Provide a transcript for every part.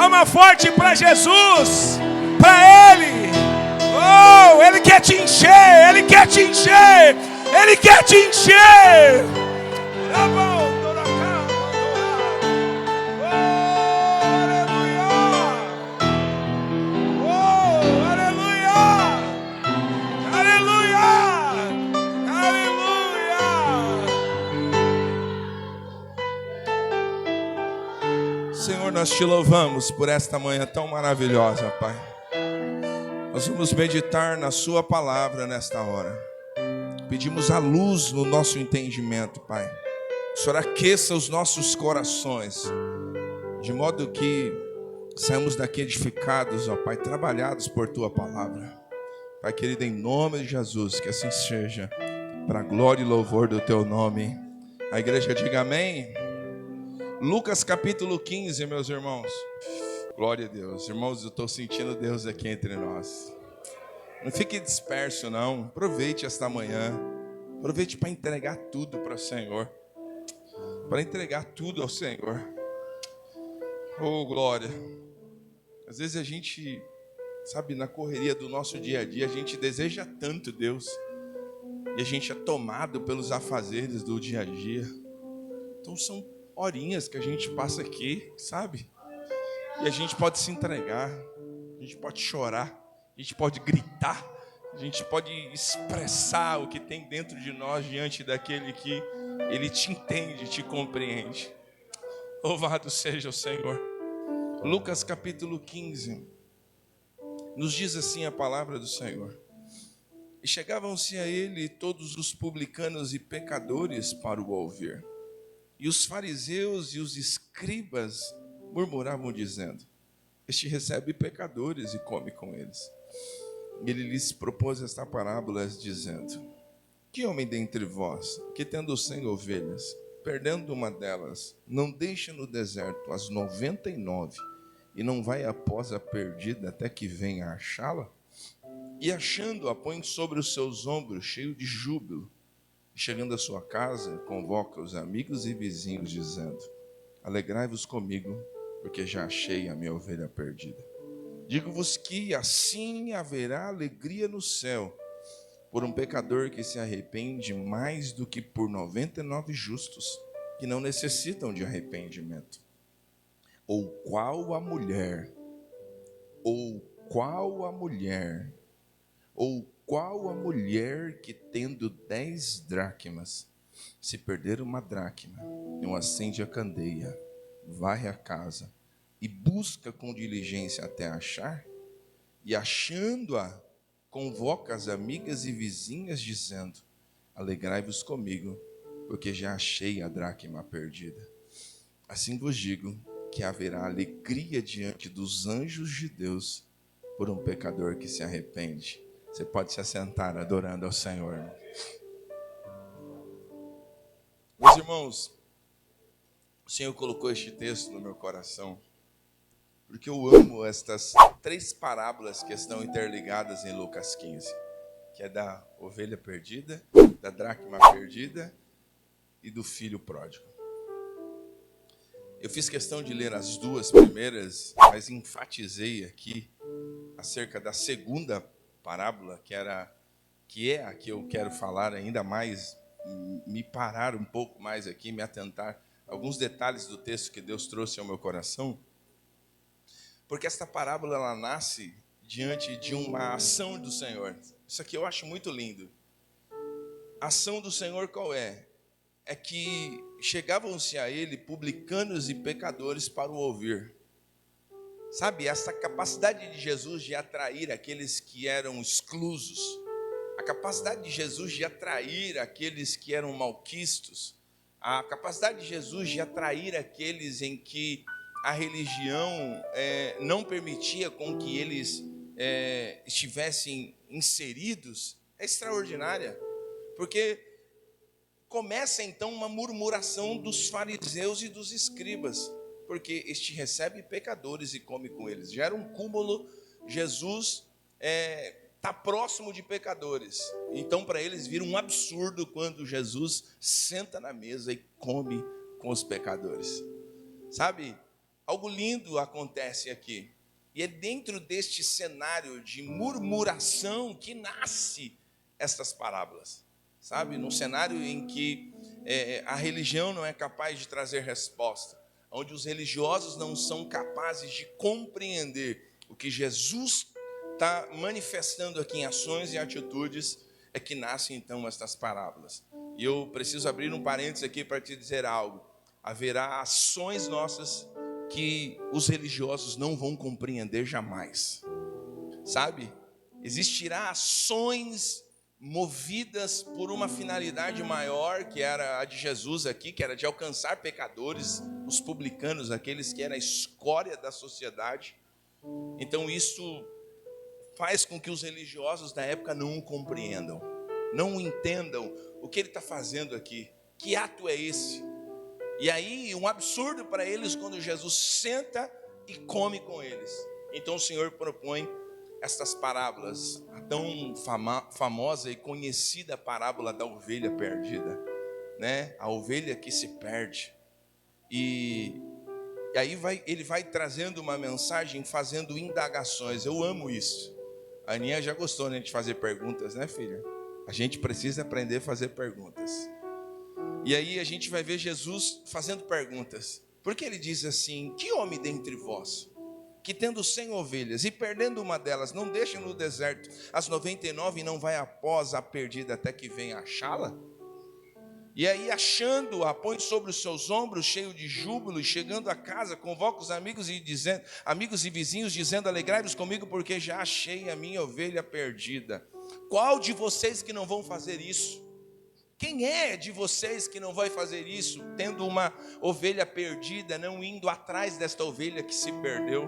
Palma forte para Jesus, para Ele. Oh, Ele quer te encher, Ele quer te encher, Ele quer te encher. Senhor, nós te louvamos por esta manhã tão maravilhosa, Pai. Nós vamos meditar na sua palavra nesta hora. Pedimos a luz no nosso entendimento, Pai. O Senhor aqueça os nossos corações, de modo que saímos daqui edificados, ó Pai, trabalhados por tua palavra. Pai querido, em nome de Jesus, que assim seja, para a glória e louvor do teu nome. A igreja diga amém. Lucas capítulo 15, meus irmãos. Glória a Deus. Irmãos, eu estou sentindo Deus aqui entre nós. Não fique disperso, não. Aproveite esta manhã. Aproveite para entregar tudo para o Senhor. Para entregar tudo ao Senhor. Oh, glória. Às vezes a gente, sabe, na correria do nosso dia a dia, a gente deseja tanto Deus. E a gente é tomado pelos afazeres do dia a dia. Então são horinhas que a gente passa aqui, sabe? E a gente pode se entregar, a gente pode chorar, a gente pode gritar, a gente pode expressar o que tem dentro de nós diante daquele que Ele te entende, te compreende. Louvado seja o Senhor. Lucas capítulo 15, nos diz assim a palavra do Senhor. E chegavam-se a ele todos os publicanos e pecadores para o ouvir. E os fariseus e os escribas murmuravam dizendo: este recebe pecadores e come com eles. E ele lhes propôs esta parábola dizendo: que homem dentre vós, que tendo 100 ovelhas, perdendo uma delas, não deixa no deserto as 99 e não vai após a perdida até que venha achá-la? E achando-a, põe sobre os seus ombros, cheio de júbilo. Chegando à sua casa, convoca os amigos e vizinhos, dizendo: alegrai-vos comigo, porque já achei a minha ovelha perdida. Digo-vos que assim haverá alegria no céu por um pecador que se arrepende, mais do que por 99 justos, que não necessitam de arrependimento. Ou qual a mulher que tendo 10 dracmas, se perder uma dracma, não acende a candeia, varre a casa e busca com diligência até achar? E achando-a, convoca as amigas e vizinhas, dizendo: alegrai-vos comigo, porque já achei a dracma perdida. Assim vos digo que haverá alegria diante dos anjos de Deus por um pecador que se arrepende. Você pode se assentar adorando ao Senhor. Meus irmãos, o Senhor colocou este texto no meu coração porque eu amo estas 3 parábolas que estão interligadas em Lucas 15, que é da ovelha perdida, da dracma perdida e do filho pródigo. Eu fiz questão de ler as 2 primeiras, mas enfatizei aqui acerca da segunda parábola, que é a que eu quero falar ainda mais, me parar um pouco mais aqui, me atentar a alguns detalhes do texto que Deus trouxe ao meu coração, porque esta parábola ela nasce diante de uma ação do Senhor. Isso aqui eu acho muito lindo. A ação do Senhor qual é? É que chegavam-se a ele publicanos e pecadores para o ouvir. Sabe, essa capacidade de Jesus de atrair aqueles que eram exclusos, a capacidade de Jesus de atrair aqueles que eram malquistos, a capacidade de Jesus de atrair aqueles em que a religião não permitia com que eles estivessem inseridos, é extraordinária, porque começa então uma murmuração dos fariseus e dos escribas, porque este recebe pecadores e come com eles. Já era um cúmulo, Jesus está próximo de pecadores. Então para eles vira um absurdo quando Jesus senta na mesa e come com os pecadores. Sabe, algo lindo acontece aqui. E é dentro deste cenário de murmuração que nasce estas parábolas. Sabe? Num cenário em que a religião não é capaz de trazer resposta, onde os religiosos não são capazes de compreender o que Jesus está manifestando aqui em ações e atitudes, é que nascem então estas parábolas. E eu preciso abrir um parênteses aqui para te dizer algo. Haverá ações nossas que os religiosos não vão compreender jamais. Sabe? Existirá ações movidas por uma finalidade maior, que era a de Jesus aqui, que era de alcançar pecadores, os publicanos, aqueles que eram a escória da sociedade. Então isso faz com que os religiosos da época não o compreendam, não entendam o que ele está fazendo aqui, que ato é esse. E aí um absurdo para eles quando Jesus senta e come com eles. Então o Senhor propõe estas parábolas, a tão famosa e conhecida parábola da ovelha perdida, né? A ovelha que se perde. E aí ele vai trazendo uma mensagem, fazendo indagações. Eu amo isso. A Aninha já gostou, né, de fazer perguntas, né, filha? A gente precisa aprender a fazer perguntas. E aí a gente vai ver Jesus fazendo perguntas. Porque ele diz assim: que homem dentre vós, que tendo 100 ovelhas e perdendo uma delas, não deixa no deserto as 99 e não vai após a perdida até que venha achá-la? E aí, achando-a, põe sobre os seus ombros, cheio de júbilo, e chegando a casa, convoca os amigos e vizinhos, dizendo: alegrai-vos comigo, porque já achei a minha ovelha perdida. Qual de vocês que não vão fazer isso? Quem é de vocês que não vai fazer isso, tendo uma ovelha perdida, não indo atrás desta ovelha que se perdeu?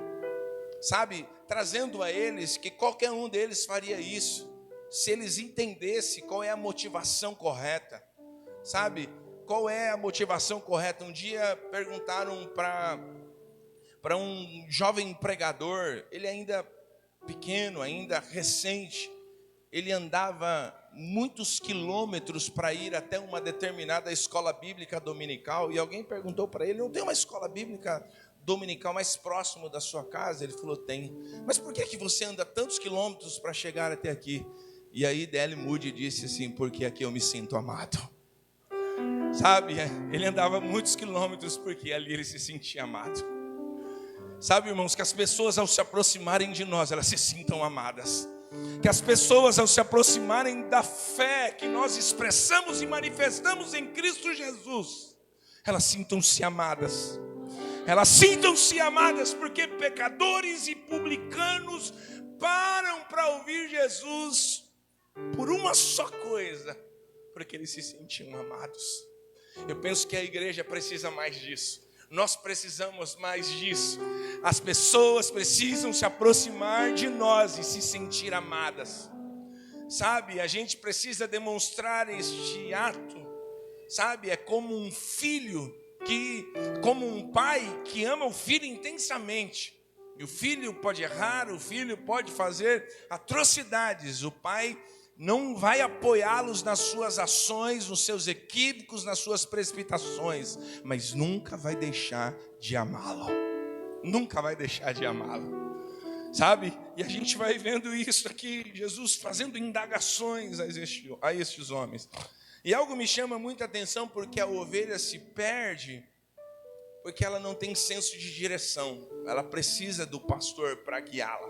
Sabe, trazendo a eles que qualquer um deles faria isso, se eles entendessem qual é a motivação correta. Sabe, qual é a motivação correta? Um dia perguntaram para um jovem pregador, ele ainda pequeno, ainda recente, ele andava muitos quilômetros para ir até uma determinada escola bíblica dominical, e alguém perguntou para ele: não tem uma escola bíblica dominical mais próximo da sua casa? Ele falou: tem. Mas por que você anda tantos quilômetros para chegar até aqui? E aí D.L. Moody disse assim: porque aqui eu me sinto amado. Sabe, ele andava muitos quilômetros porque ali ele se sentia amado. Sabe, irmãos, que as pessoas ao se aproximarem de nós, elas se sintam amadas. Que as pessoas ao se aproximarem da fé que nós expressamos e manifestamos em Cristo Jesus, elas sintam-se amadas. Elas sintam-se amadas porque pecadores e publicanos param para ouvir Jesus por uma só coisa, porque eles se sentiam amados. Eu penso que a igreja precisa mais disso. Nós precisamos mais disso. As pessoas precisam se aproximar de nós e se sentir amadas. Sabe, a gente precisa demonstrar este ato. Sabe, é como um filho como um pai que ama o filho intensamente. E o filho pode errar, o filho pode fazer atrocidades. O pai não vai apoiá-los nas suas ações, nos seus equívocos, nas suas precipitações, mas nunca vai deixar de amá-lo. Nunca vai deixar de amá-lo. Sabe? E a gente vai vendo isso aqui, Jesus fazendo indagações a estes homens. E algo me chama muita atenção, porque a ovelha se perde porque ela não tem senso de direção. Ela precisa do pastor para guiá-la.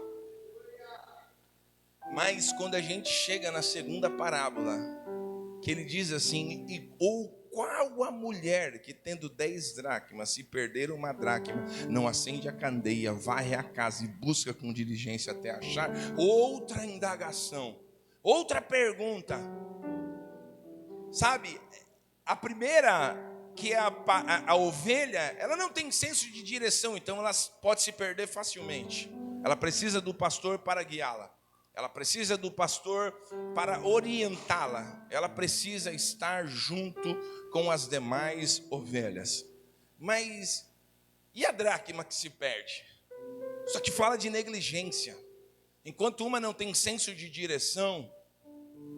Mas quando a gente chega na segunda parábola, que ele diz assim: ou qual a mulher que tendo 10 dracmas, se perder uma dracma, não acende a candeia, varre a casa e busca com diligência até achar? Outra indagação, outra pergunta. Sabe, a primeira, que é a ovelha, ela não tem senso de direção, então ela pode se perder facilmente. Ela precisa do pastor para guiá-la. Ela precisa do pastor para orientá-la. Ela precisa estar junto com as demais ovelhas. Mas e a dracma que se perde? Só que fala de negligência. Enquanto uma não tem senso de direção,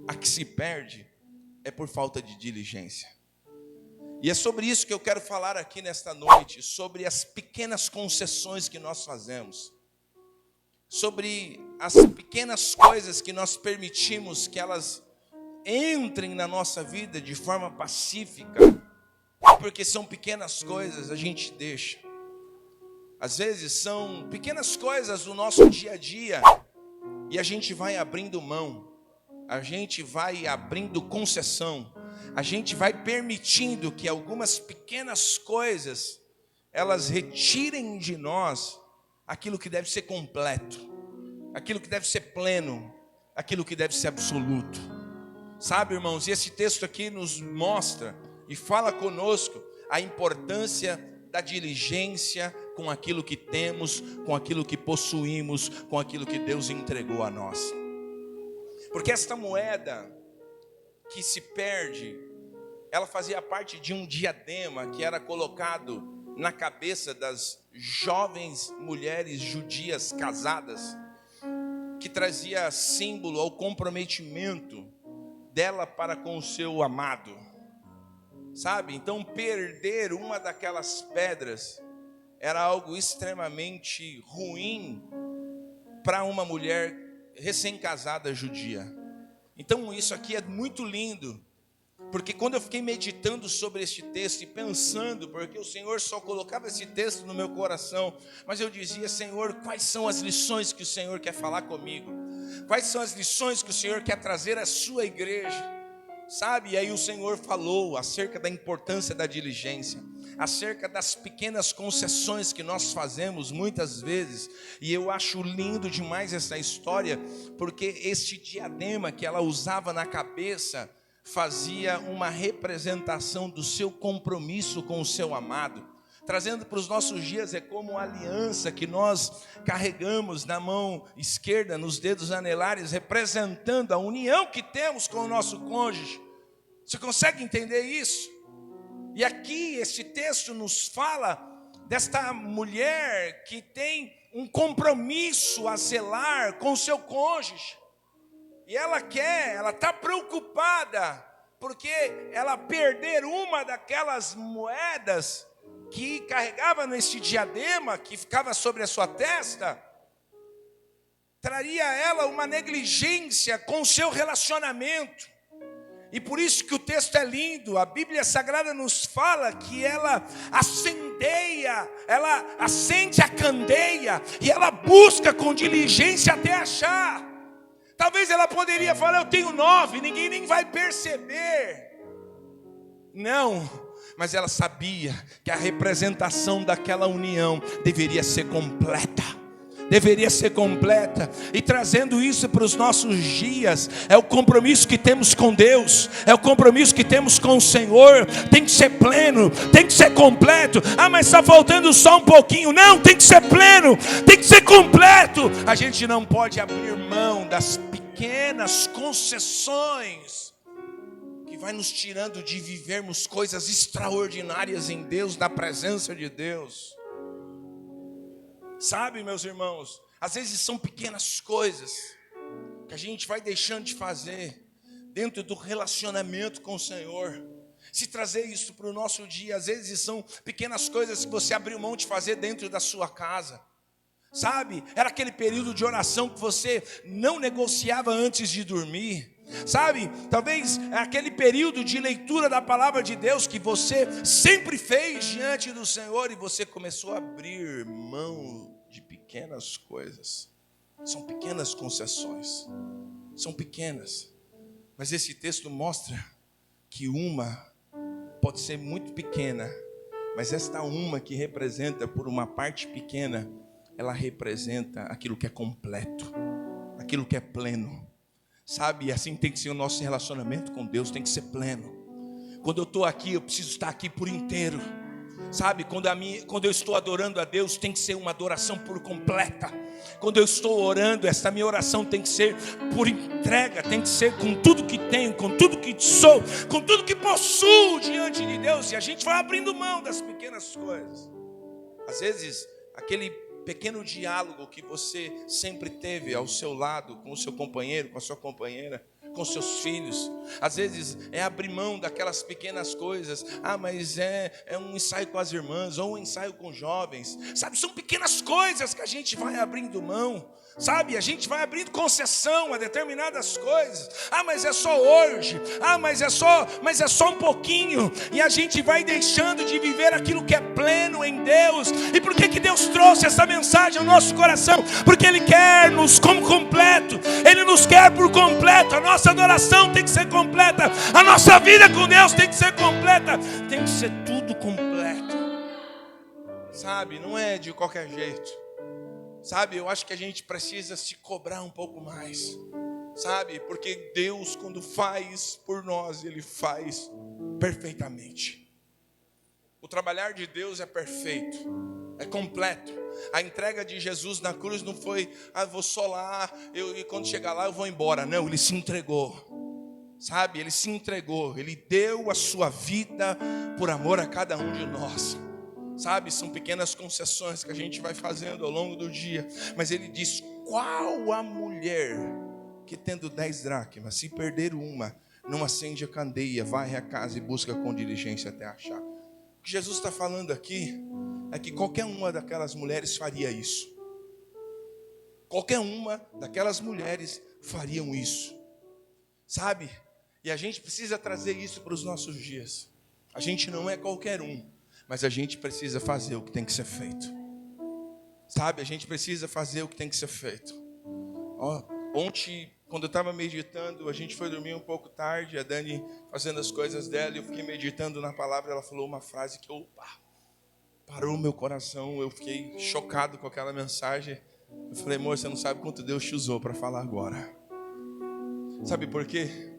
a que se perde é por falta de diligência. E é sobre isso que eu quero falar aqui nesta noite, sobre as pequenas concessões que nós fazemos, sobre as pequenas coisas que nós permitimos que elas entrem na nossa vida de forma pacífica, porque são pequenas coisas, a gente deixa. Às vezes são pequenas coisas do nosso dia a dia e a gente vai abrindo mão, a gente vai abrindo concessão, a gente vai permitindo que algumas pequenas coisas elas retirem de nós aquilo que deve ser completo, aquilo que deve ser pleno, aquilo que deve ser absoluto. Sabe, irmãos, e esse texto aqui nos mostra e fala conosco a importância da diligência com aquilo que temos, com aquilo que possuímos, com aquilo que Deus entregou a nós. Porque esta moeda que se perde, ela fazia parte de um diadema que era colocado na cabeça das jovens mulheres judias casadas, que trazia símbolo ao comprometimento dela para com o seu amado. Sabe? Então perder uma daquelas pedras era algo extremamente ruim para uma mulher recém-casada judia. Então isso aqui é muito lindo, porque quando eu fiquei meditando sobre este texto e pensando, porque o Senhor só colocava esse texto no meu coração, mas eu dizia: Senhor, quais são as lições que o Senhor quer falar comigo? Quais são as lições que o Senhor quer trazer à sua igreja? Sabe, e aí o Senhor falou acerca da importância da diligência, acerca das pequenas concessões que nós fazemos muitas vezes. E eu acho lindo demais essa história, porque este diadema que ela usava na cabeça fazia uma representação do seu compromisso com o seu amado. Trazendo para os nossos dias, é como uma aliança que nós carregamos na mão esquerda, nos dedos anelares, representando a união que temos com o nosso cônjuge. Você consegue entender isso? E aqui esse texto nos fala desta mulher que tem um compromisso a zelar com o seu cônjuge. E ela está preocupada, porque ela perder uma daquelas moedas que carregava nesse diadema, que ficava sobre a sua testa, traria a ela uma negligência com o seu relacionamento. E por isso que o texto é lindo, a Bíblia Sagrada nos fala que ela acende a candeia, e ela busca com diligência até achar. Talvez ela poderia falar: eu tenho 9, ninguém nem vai perceber. Não, mas ela sabia que a representação daquela união deveria ser completa. E trazendo isso para os nossos dias, é o compromisso que temos com Deus, é o compromisso que temos com o Senhor. Tem que ser pleno, tem que ser completo. Ah, mas está faltando só um pouquinho. Não, tem que ser pleno, tem que ser completo. A gente não pode abrir mão das pequenas concessões que vai nos tirando de vivermos coisas extraordinárias em Deus, na presença de Deus. Sabe, meus irmãos, às vezes são pequenas coisas que a gente vai deixando de fazer dentro do relacionamento com o Senhor. Se trazer isso para o nosso dia, às vezes são pequenas coisas que você abriu mão de fazer dentro da sua casa. Sabe, era aquele período de oração que você não negociava antes de dormir. Sabe, talvez aquele período de leitura da palavra de Deus que você sempre fez diante do Senhor, e você começou a abrir mão de pequenas coisas. São pequenas concessões, são pequenas, mas esse texto mostra que uma pode ser muito pequena, mas esta uma que representa por uma parte pequena, ela representa aquilo que é completo, aquilo que é pleno. Sabe, assim tem que ser o nosso relacionamento com Deus, tem que ser pleno. Quando eu estou aqui, eu preciso estar aqui por inteiro. Sabe, quando eu estou adorando a Deus, tem que ser uma adoração por completa. Quando eu estou orando, essa minha oração tem que ser por entrega, tem que ser com tudo que tenho, com tudo que sou, com tudo que possuo diante de Deus. E a gente vai abrindo mão das pequenas coisas. Às vezes, aquele pequeno diálogo que você sempre teve ao seu lado, com o seu companheiro, com a sua companheira, com seus filhos. Às vezes é abrir mão daquelas pequenas coisas. Mas é um ensaio com as irmãs, ou um ensaio com jovens. Sabe, são pequenas coisas que a gente vai abrindo mão. Sabe, a gente vai abrindo concessão a determinadas coisas. Mas é só hoje. Mas é só um pouquinho. E a gente vai deixando de viver aquilo que é pleno em Deus. E por que Deus trouxe essa mensagem ao nosso coração? Porque Ele quer nos como completo. Ele nos quer por completo. A nossa adoração tem que ser completa. A nossa vida com Deus tem que ser completa. Tem que ser tudo completo. Sabe, não é de qualquer jeito. Sabe, eu acho que a gente precisa se cobrar um pouco mais. Sabe, porque Deus, quando faz por nós, Ele faz perfeitamente. O trabalhar de Deus é perfeito, é completo. A entrega de Jesus na cruz não foi, vou só lá, e quando chegar lá eu vou embora. Não, Ele se entregou. Sabe, Ele se entregou. Ele deu a sua vida por amor a cada um de nós. Sabe, são pequenas concessões que a gente vai fazendo ao longo do dia. Mas Ele diz, qual a mulher que tendo 10 dracmas, se perder uma, não acende a candeia, varre a casa e busca com diligência até achar. O que Jesus está falando aqui é que qualquer uma daquelas mulheres faria isso. Qualquer uma daquelas mulheres fariam isso. Sabe? E a gente precisa trazer isso para os nossos dias. A gente não é qualquer um, mas a gente precisa fazer o que tem que ser feito. Sabe? A gente precisa fazer o que tem que ser feito. Ontem, quando eu estava meditando, a gente foi dormir um pouco tarde, a Dani fazendo as coisas dela, e eu fiquei meditando na palavra, ela falou uma frase que parou o meu coração, eu fiquei chocado com aquela mensagem. Eu falei, amor, você não sabe quanto Deus te usou para falar agora. Sabe por quê?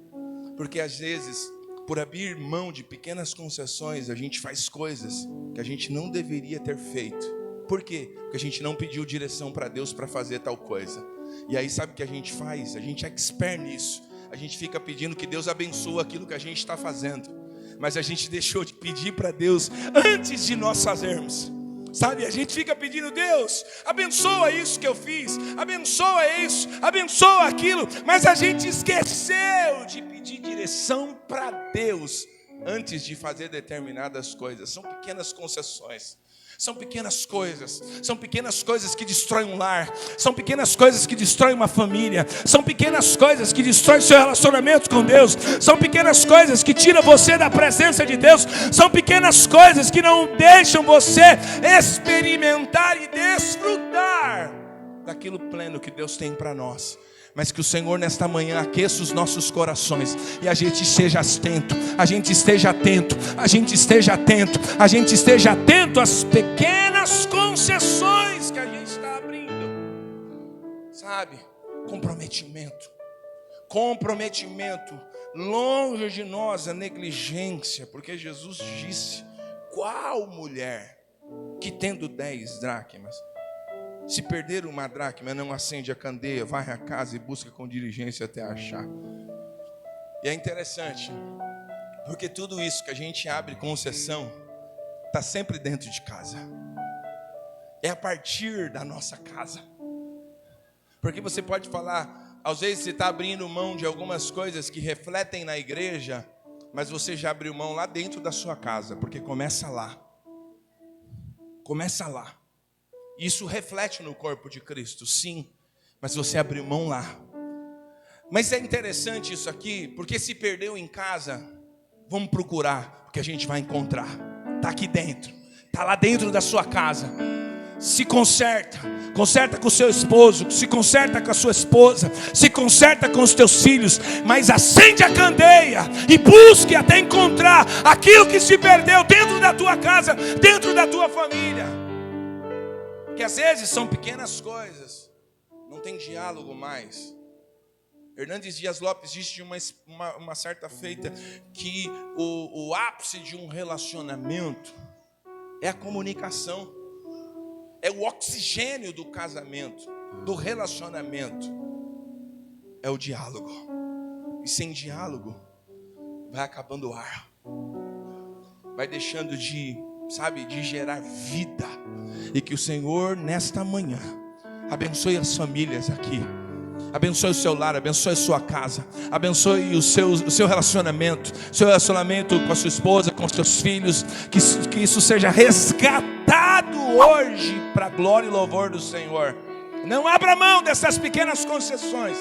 Porque às vezes, por abrir mão de pequenas concessões, a gente faz coisas que a gente não deveria ter feito. Por quê? Porque a gente não pediu direção para Deus para fazer tal coisa. E aí sabe o que a gente faz? A gente é expert nisso. A gente fica pedindo que Deus abençoe aquilo que a gente está fazendo. Mas a gente deixou de pedir para Deus antes de nós fazermos. Sabe, a gente fica pedindo, Deus, abençoa isso que eu fiz, abençoa isso, abençoa aquilo. Mas a gente esqueceu de pedir direção para Deus antes de fazer determinadas coisas. São pequenas concessões. São pequenas coisas que destroem um lar, são pequenas coisas que destroem uma família, são pequenas coisas que destroem seu relacionamento com Deus, são pequenas coisas que tiram você da presença de Deus, são pequenas coisas que não deixam você experimentar e desfrutar daquilo pleno que Deus tem para nós. Mas que o Senhor nesta manhã aqueça os nossos corações e a gente esteja atento, a gente esteja atento às pequenas concessões que a gente está abrindo. Sabe? Comprometimento, longe de nós a negligência, porque Jesus disse, qual mulher que tendo 10 dracmas, se perder uma dracma, não acende a candeia, varre a casa e busca com diligência até achar. E é interessante, porque tudo isso que a gente abre concessão, está sempre dentro de casa. É a partir da nossa casa. Porque você pode falar, às vezes você está abrindo mão de algumas coisas que refletem na igreja, mas você já abriu mão lá dentro da sua casa, porque começa lá. Isso reflete no corpo de Cristo, sim, mas você abriu mão lá. Mas é interessante isso aqui, porque se perdeu em casa, vamos procurar, porque a gente vai encontrar. Está aqui dentro, está lá dentro da sua casa. Se conserta com o seu esposo, se conserta com a sua esposa, se conserta com os teus filhos, mas acende a candeia e busque até encontrar aquilo que se perdeu dentro da tua casa, dentro da tua família. Que às vezes são pequenas coisas, não tem diálogo mais. Hernandes Dias Lopes disse de uma certa feita que o ápice de um relacionamento é a comunicação, é o oxigênio do casamento, do relacionamento, é o diálogo. E sem diálogo vai acabando o ar, vai deixando de gerar vida. E que o Senhor nesta manhã abençoe as famílias aqui Abençoe o seu lar, abençoe a sua casa, abençoe o seu relacionamento, seu relacionamento com a sua esposa, com os seus filhos, que isso seja resgatado hoje para a glória e louvor do Senhor. Não abra mão dessas pequenas concessões,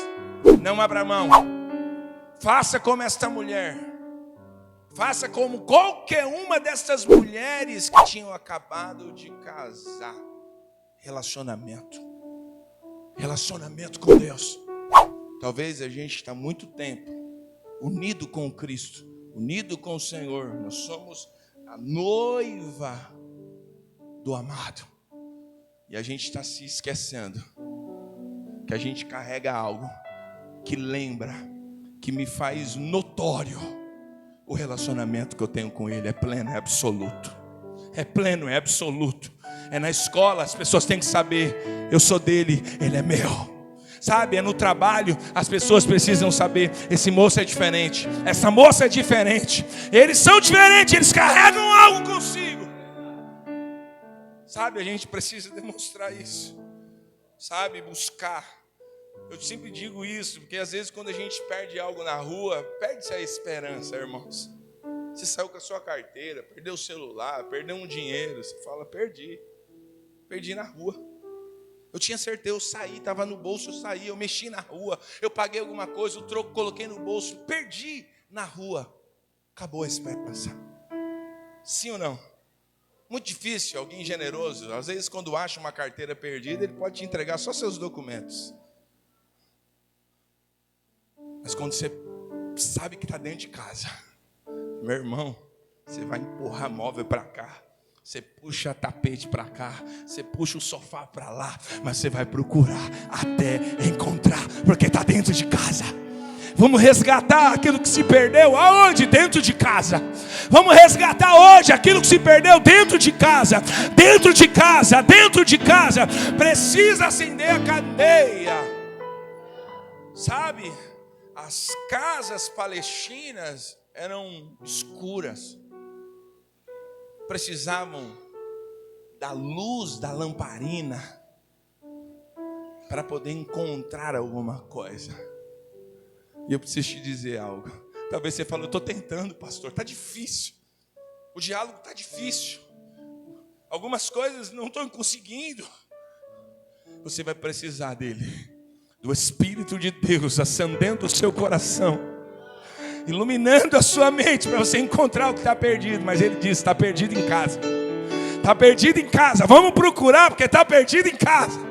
não abra mão. Faça como esta mulher, faça como qualquer uma dessas mulheres que tinham acabado de casar. Relacionamento com Deus. Talvez a gente está muito tempo unido com Cristo, unido com o Senhor. Nós somos a noiva do amado. E a gente está se esquecendo que a gente carrega algo que lembra, que me faz notório o relacionamento que eu tenho com Ele. É pleno, é absoluto. É pleno, é absoluto. É na escola, as pessoas têm que saber: eu sou dele, ele é meu. Sabe, é no trabalho, as pessoas precisam saber: esse moço é diferente, essa moça é diferente. Eles são diferentes, eles carregam algo consigo. Sabe, a gente precisa demonstrar isso. Sabe, buscar. Eu sempre digo isso, porque às vezes quando a gente perde algo na rua, perde-se a esperança, irmãos. Você saiu com a sua carteira, perdeu o celular, perdeu um dinheiro, você fala: perdi na rua. Eu tinha certeza, eu saí, estava no bolso, eu saí, eu mexi na rua, eu paguei alguma coisa, o troco coloquei no bolso, perdi na rua. Acabou a esperança. Sim ou não? Muito difícil, alguém generoso, às vezes quando acha uma carteira perdida, ele pode te entregar só seus documentos. Mas quando você sabe que está dentro de casa, meu irmão, você vai empurrar móvel para cá, você puxa tapete para cá, você puxa o sofá para lá, mas você vai procurar até encontrar, porque está dentro de casa. Vamos resgatar aquilo que se perdeu. Aonde? Dentro de casa. Vamos resgatar hoje aquilo que se perdeu dentro de casa. Dentro de casa, dentro de casa. Precisa acender a candeia. Sabe, as casas palestinas eram escuras. Precisavam da luz da lamparina para poder encontrar alguma coisa. E eu preciso te dizer algo. Talvez você fale: eu estou tentando, pastor, está difícil. O diálogo está difícil. Algumas coisas não estou conseguindo. Você vai precisar dele, do Espírito de Deus acendendo o seu coração, iluminando a sua mente para você encontrar o que está perdido. Mas ele diz: está perdido em casa. Está perdido em casa. Vamos procurar, porque está perdido em casa.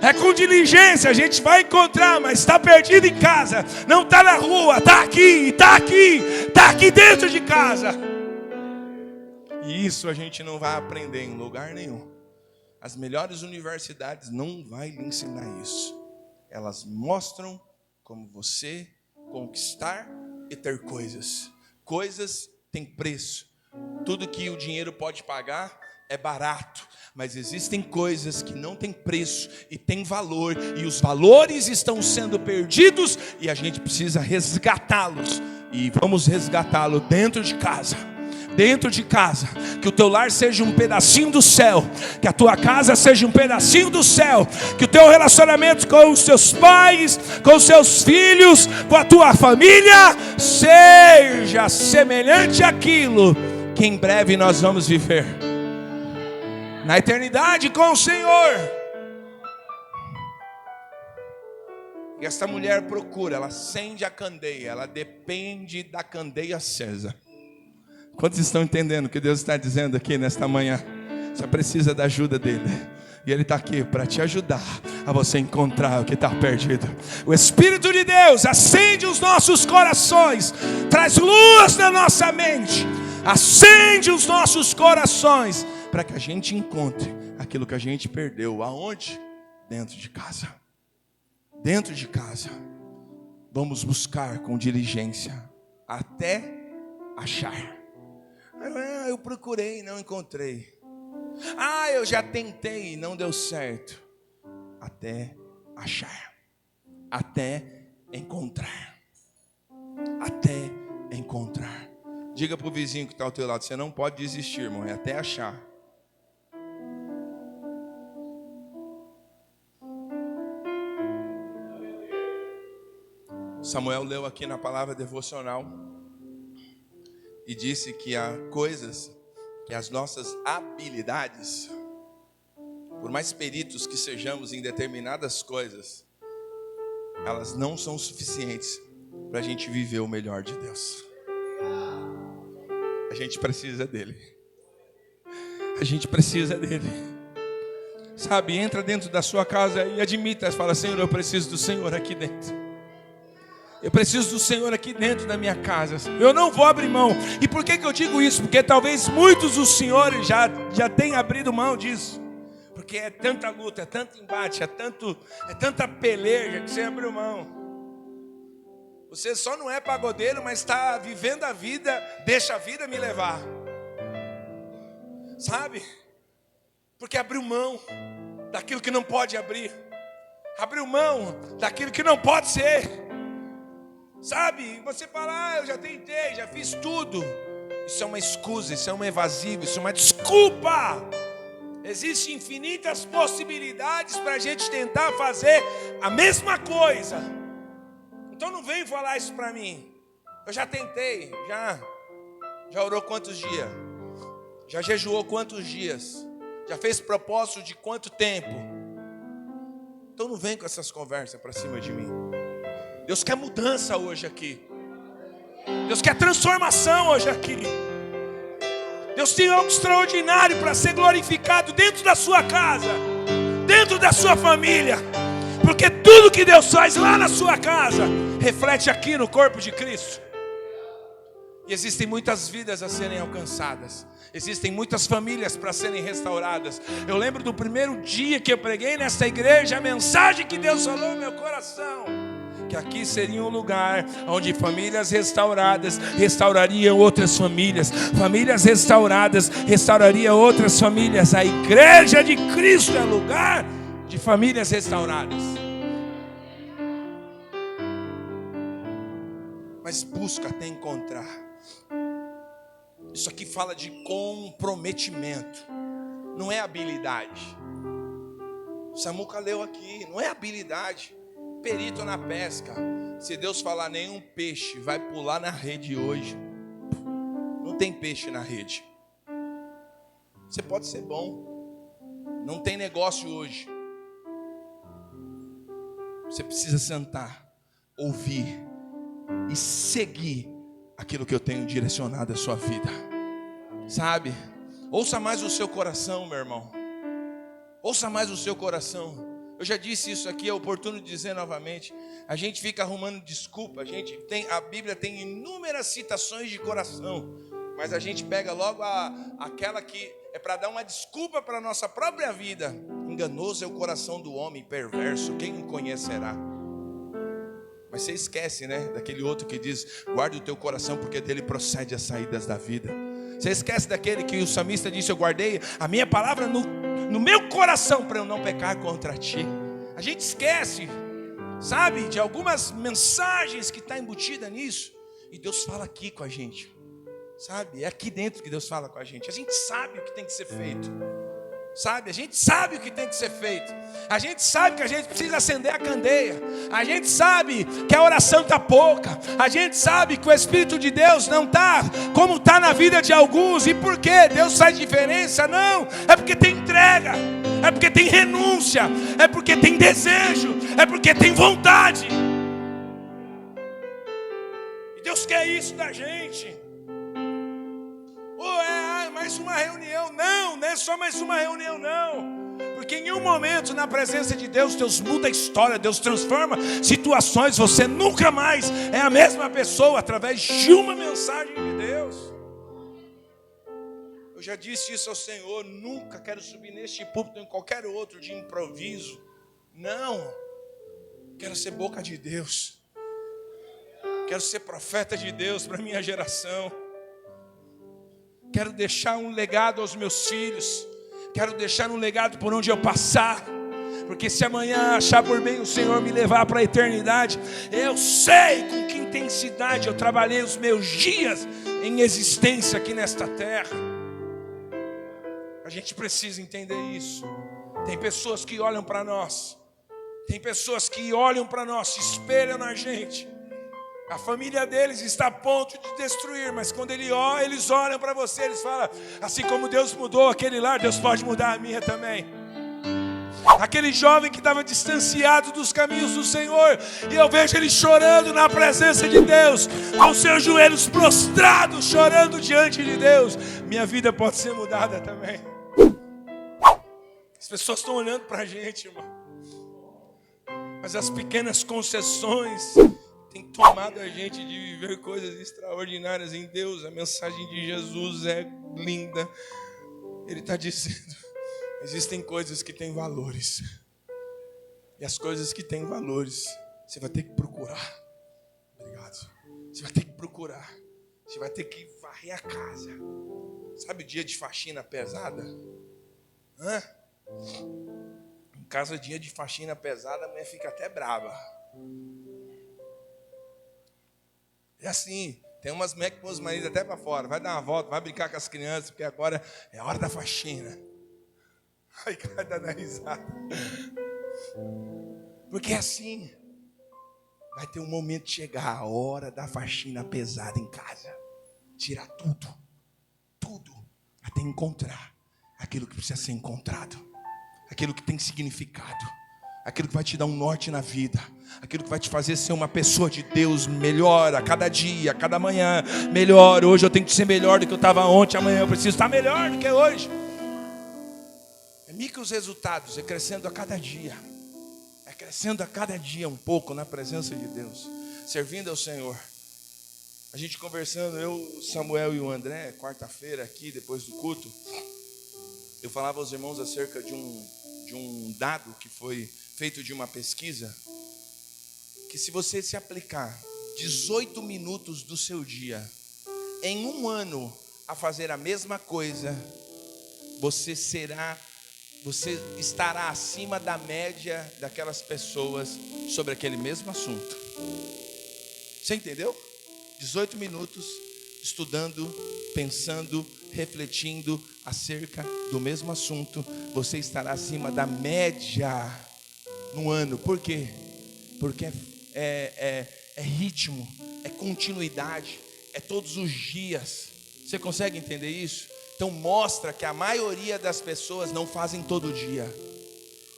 É com diligência, a gente vai encontrar, mas está perdido em casa. Não está na rua, está aqui, está aqui, está aqui dentro de casa. E isso a gente não vai aprender em lugar nenhum. As melhores universidades não vão lhe ensinar isso. Elas mostram como você conquistar e ter coisas. Coisas têm preço. Tudo que o dinheiro pode pagar é barato, mas existem coisas que não têm preço e têm valor, e os valores estão sendo perdidos e a gente precisa resgatá-los. E vamos resgatá-lo dentro de casa. Dentro de casa, que o teu lar seja um pedacinho do céu, que a tua casa seja um pedacinho do céu, que o teu relacionamento com os teus pais, com os seus filhos, com a tua família seja semelhante àquilo que em breve nós vamos viver na eternidade com o Senhor. E essa mulher procura, ela acende a candeia, ela depende da candeia acesa. Quantos estão entendendo o que Deus está dizendo aqui nesta manhã? Você precisa da ajuda dele. E ele está aqui para te ajudar a você encontrar o que está perdido. O Espírito de Deus acende os nossos corações, traz luz na nossa mente, acende os nossos corações, para que a gente encontre aquilo que a gente perdeu. Aonde? Dentro de casa. Dentro de casa. Vamos buscar com diligência até achar. Eu procurei e não encontrei. Eu já tentei e não deu certo. Até achar. Até encontrar. Até encontrar. Diga para o vizinho que está ao teu lado: você não pode desistir, irmão, é até achar. Samuel leu aqui na palavra devocional e disse que há coisas que as nossas habilidades, por mais peritos que sejamos em determinadas coisas, elas não são suficientes para a gente viver o melhor de Deus. A gente precisa dele. A gente precisa dele. Sabe, entra dentro da sua casa e admita, fala: Senhor, eu preciso do Senhor aqui dentro. Eu preciso do Senhor aqui dentro da minha casa. Eu não vou abrir mão. E por que eu digo isso? Porque talvez muitos dos senhores já tenham abrido mão disso. Porque é tanta luta, é tanto embate, é tanta peleja que você abriu mão. Você só não é pagodeiro, mas está vivendo a vida, deixa a vida me levar. Sabe? Porque abriu mão daquilo que não pode abrir. Abriu mão daquilo que não pode ser. Sabe? Você fala: eu já tentei, já fiz tudo. Isso é uma escusa, isso é um evasivo, isso é uma desculpa. Existem infinitas possibilidades para a gente tentar fazer a mesma coisa. Então não vem falar isso para mim. Eu já tentei, já orou quantos dias? Já jejuou quantos dias? Já fez propósito de quanto tempo? Então não vem com essas conversas para cima de mim. Deus quer mudança hoje aqui. Deus quer transformação hoje aqui. Deus tem algo extraordinário para ser glorificado dentro da sua casa, dentro da sua família. Porque tudo que Deus faz lá na sua casa reflete aqui no corpo de Cristo. E existem muitas vidas a serem alcançadas. Existem muitas famílias para serem restauradas. Eu lembro do primeiro dia que eu preguei nessa igreja, a mensagem que Deus falou no meu coração: que aqui seria um lugar onde famílias restauradas restaurariam outras famílias. Famílias restauradas restaurariam outras famílias. A igreja de Cristo é lugar de famílias restauradas. Mas busca até encontrar. Isso aqui fala de comprometimento. Não é habilidade. Samuca leu aqui, não é habilidade. Perito na pesca. Se Deus falar nenhum peixe vai pular na rede hoje, não tem peixe na rede. Você pode ser bom, não tem negócio hoje. Você precisa sentar, ouvir e seguir aquilo que eu tenho direcionado à sua vida. Sabe? Ouça mais o seu coração, meu irmão. Ouça mais o seu coração. Eu já disse isso aqui, é oportuno dizer novamente. A gente fica arrumando desculpa. A Bíblia tem inúmeras citações de coração, mas a gente pega logo aquela que é para dar uma desculpa para a nossa própria vida. Enganoso é o coração do homem, perverso, quem o conhecerá? Mas você esquece, né, daquele outro que diz: guarde o teu coração, porque dele procede as saídas da vida. Você esquece daquele que o salmista disse: eu guardei a minha palavra no meu coração para eu não pecar contra ti. A gente esquece, sabe, de algumas mensagens que está embutida nisso. E Deus fala aqui com a gente, sabe, é aqui dentro que Deus fala com a gente. A gente sabe o que tem que ser feito. Sabe, a gente sabe o que tem que ser feito. A gente sabe que a gente precisa acender a candeia. A gente sabe que a oração está pouca. A gente sabe que o Espírito de Deus não está como está na vida de alguns. E por que Deus faz diferença? Não, é porque tem entrega, é porque tem renúncia, é porque tem desejo, é porque tem vontade. E Deus quer isso da gente. Mais uma reunião, não é só mais uma reunião, não. Porque em um momento na presença de Deus, Deus muda a história, Deus transforma situações. Você nunca mais é a mesma pessoa através de uma mensagem de Deus. Eu já disse isso ao Senhor: nunca quero subir neste púlpito, em qualquer outro, de improviso. Não, quero ser boca de Deus. Quero ser profeta de Deus para a minha geração. Quero deixar um legado aos meus filhos. Quero deixar um legado por onde eu passar. Porque se amanhã achar por bem o Senhor me levar para a eternidade, eu sei com que intensidade eu trabalhei os meus dias em existência aqui nesta terra. A gente precisa entender isso. Tem pessoas que olham para nós. Tem pessoas que olham para nós, se espelham na gente A família deles está a ponto de destruir, mas quando eles olham para você, eles falam, assim como Deus mudou aquele lar, Deus pode mudar a minha também. Aquele jovem que estava distanciado dos caminhos do Senhor, e eu vejo ele chorando na presença de Deus, com seus joelhos prostrados, chorando diante de Deus. Minha vida pode ser mudada também. As pessoas estão olhando para a gente, irmão, mas as pequenas concessões têm tomado a gente de viver coisas extraordinárias em Deus. A mensagem de Jesus é linda. Ele está dizendo, existem coisas que têm valores. E as coisas que têm valores, você vai ter que procurar. Obrigado. Você vai ter que procurar. Você vai ter que varrer a casa. Sabe o dia de faxina pesada? Em casa, dia de faxina pesada, a mulher fica até brava. É assim, tem umas mulheres que põem os maridos até para fora. Vai dar uma volta, vai brincar com as crianças, porque agora é a hora da faxina. Aí cara dá risada. Porque é assim, vai ter um momento de chegar a hora da faxina pesada em casa. Tirar tudo, até encontrar aquilo que precisa ser encontrado, aquilo que tem significado, aquilo que vai te dar um norte na vida, aquilo que vai te fazer ser uma pessoa de Deus melhor a cada dia, a cada manhã, melhor. Hoje eu tenho que ser melhor do que eu estava ontem, amanhã eu preciso estar melhor do que hoje. É micros resultados, é crescendo a cada dia. É crescendo a cada dia um pouco na presença de Deus, servindo ao Senhor. A gente conversando, eu, o Samuel e o André, quarta-feira aqui, depois do culto, eu falava aos irmãos acerca de um dado que foi feito de uma pesquisa, que se você se aplicar 18 minutos do seu dia em um ano a fazer a mesma coisa, você estará acima da média daquelas pessoas sobre aquele mesmo assunto. Você entendeu? 18 minutos estudando, pensando, refletindo acerca do mesmo assunto, você estará acima da média no ano. Por quê? Porque é ritmo, é continuidade, é todos os dias. Você consegue entender isso? Então mostra que a maioria das pessoas não fazem todo dia.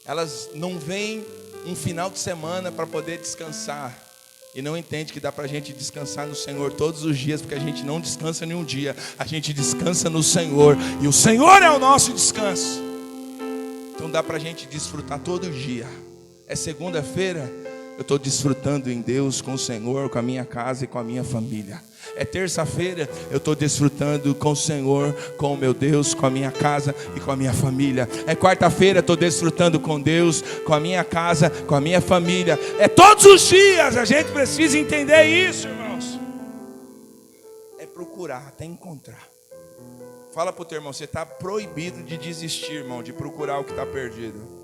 Elas não vêm um final de semana para poder descansar. E não entende que dá para a gente descansar no Senhor todos os dias, porque a gente não descansa nenhum dia. A gente descansa no Senhor. E o Senhor é o nosso descanso. Então dá para a gente desfrutar todo dia. É segunda-feira, eu estou desfrutando em Deus, com o Senhor, com a minha casa e com a minha família. É terça-feira, eu estou desfrutando com o Senhor, com o meu Deus, com a minha casa e com a minha família. É quarta-feira, estou desfrutando com Deus, com a minha casa, com a minha família. É todos os dias, a gente precisa entender isso, irmãos. É procurar até encontrar. Fala para o teu irmão, você está proibido de desistir, irmão, de procurar o que está perdido.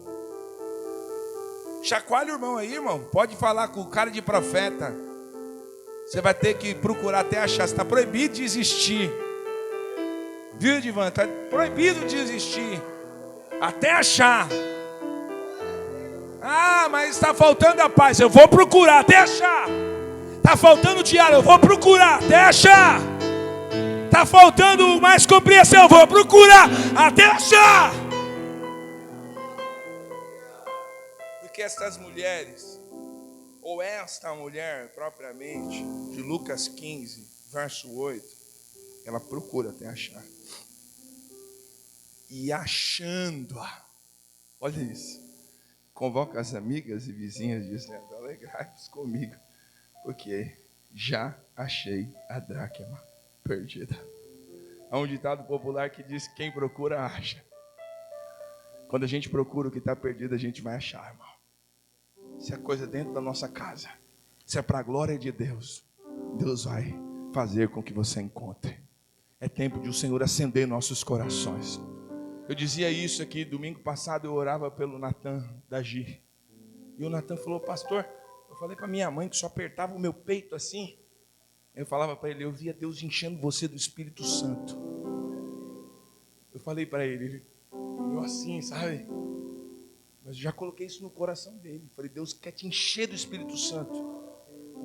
Chacoalha o irmão aí, irmão. Pode falar com o cara de profeta. Você vai ter que procurar até achar. Você está proibido de existir. Viu, Divan? Está proibido de existir. Até achar. Ah, mas está faltando a paz. Eu vou procurar até achar. Está faltando diário. Eu vou procurar até achar. Está faltando mais compreensão. Eu vou procurar até achar. Porque estas mulheres, ou esta mulher propriamente, de Lucas 15, verso 8, ela procura até achar. E achando-a, olha isso, convoca as amigas e vizinhas dizendo, alegrai-vos comigo, porque já achei a dracma perdida. Há um ditado popular que diz, quem procura, acha. Quando a gente procura o que está perdido, a gente vai achar, irmão. Se é coisa dentro da nossa casa, se é para a glória de Deus, Deus vai fazer com que você encontre. É tempo de o Senhor acender nossos corações. Eu dizia isso aqui, domingo passado eu orava pelo Natan da Gi. E o Natan falou, pastor, eu falei para minha mãe que só apertava o meu peito assim. Eu falava para ele, eu via Deus enchendo você do Espírito Santo. Eu falei para ele, eu assim, sabe? Mas eu já coloquei isso no coração dele. Falei, Deus quer te encher do Espírito Santo.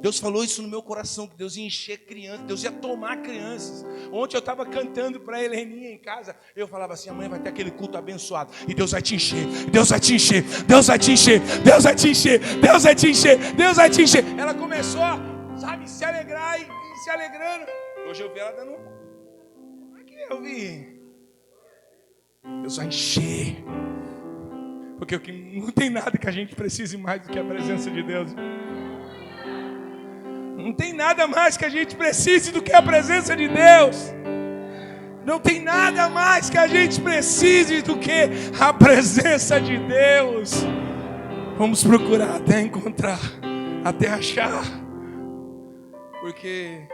Deus falou isso no meu coração, que Deus ia encher crianças, Deus ia tomar crianças. Ontem eu estava cantando para a Heleninha em casa, eu falava assim, amanhã vai ter aquele culto abençoado, e Deus vai te encher, Deus vai te encher, Deus vai te encher, Deus vai te encher, Deus vai te encher, Deus vai te encher. Ela começou, sabe, se alegrar e se alegrando. Hoje eu vi ela dando aqui, eu vi. Deus vai encher. Porque não tem nada que a gente precise mais do que a presença de Deus. Não tem nada mais que a gente precise do que a presença de Deus. Não tem nada mais que a gente precise do que a presença de Deus. Vamos procurar até encontrar, até achar. Porque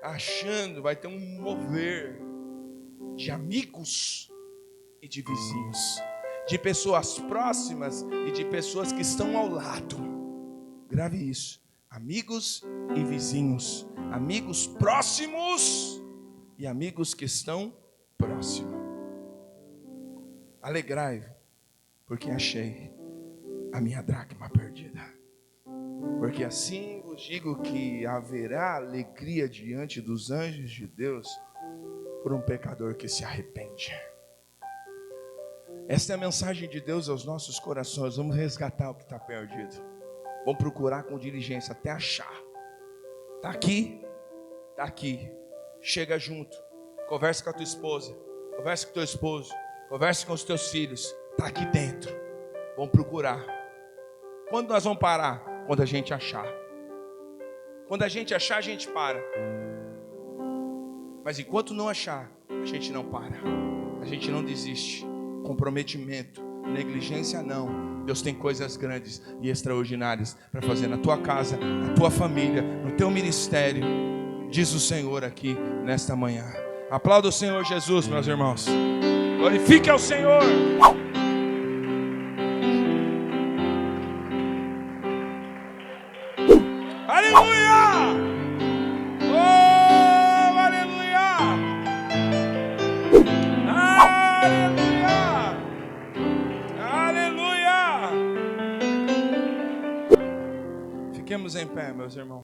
achando vai ter um mover de amigos e de vizinhos, de pessoas próximas e de pessoas que estão ao lado. Grave isso. Amigos e vizinhos, amigos próximos e amigos que estão próximos. Alegrai-vos, porque achei a minha dracma perdida. Porque assim vos digo que haverá alegria diante dos anjos de Deus por um pecador que se arrepende. Esta é a mensagem de Deus aos nossos corações. Vamos resgatar o que está perdido. Vamos procurar com diligência até achar. Está aqui? Está aqui. Chega junto. Converse com a tua esposa. Converse com o teu esposo. Converse com os teus filhos. Está aqui dentro. Vamos procurar. Quando nós vamos parar? Quando a gente achar. Quando a gente achar, a gente para. Mas enquanto não achar, a gente não para. A gente não desiste. Comprometimento, negligência não. Deus tem coisas grandes e extraordinárias para fazer na tua casa, na tua família, no teu ministério, diz o Senhor aqui nesta manhã. Aplauda o Senhor Jesus, meus irmãos. Glorifique ao Senhor. Aleluia! Oh, aleluia! Aleluia! Fiquemos em pé, meus irmãos.